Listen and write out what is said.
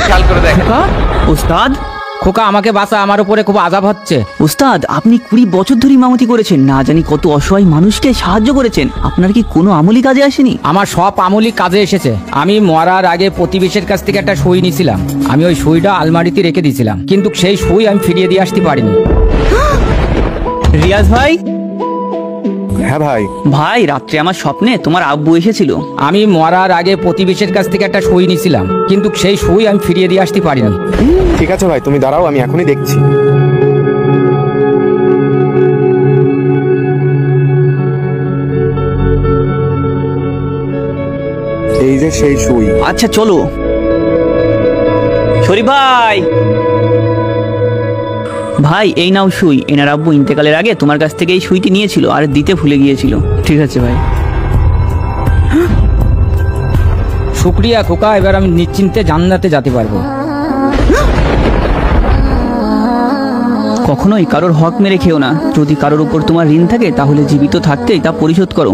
খেয়াল করে দেখেন। উস্তাদ, খোকা আমাকে বাঁচা, আমার উপরে খুব আযাব হচ্ছে। উস্তাদ আপনি 20 বছর ধরে ইমামতি করেছেন, না জানি কত অসহায় মানুষকে সাহায্য করেছেন, আপনার কি কোনো আমলি কাজে আসেনি? আমার সব আমলি কাজে এসেছে। আমি মরার আগে প্রতিবেশীর কাছ থেকে একটা সুই নিয়েছিলাম। আমি ওই সুইটা আলমারিতে রেখে দিয়েছিলাম, কিন্তু সেই সুই আমি ফিরিয়ে দিয়ে আসতে পারিনি। রিয়াজ ভাই, হ্যাঁ ভাই। ভাই রাত্রে আমার স্বপ্নে তোমার আব্বু এসেছিল। আমি মরার আগে প্রতিবেশীর কাছ থেকে একটা সুই নিয়েছিলাম, কিন্তু সেই সুই আমি ফিরিয়ে দিয়ে আসতে পারিনি। ঠিক আছে ভাই, তুমি দাঁড়াও, আমি এখনই দেখছি। এই যে সেই সুই। আচ্ছা চলো। শরীফ ভাই, ভাই এই নাও সুই। এনার আব্বু ইন্তেকালের আগে তোমার কাছ থেকে এই সুইটি নিয়েছিল আর দিতে ভুলে গিয়েছিল। ঠিক আছে ভাই। শুক্রিয়া খোকা, এবার আমি নিশ্চিন্তে জান্নাতে যেতে পারবো। কখনোই কারোর হক মেরে খেও না। যদি কারোর উপর তোমার ঋণ থাকে তাহলে জীবিত থাকতেই তা পরিশোধ করো।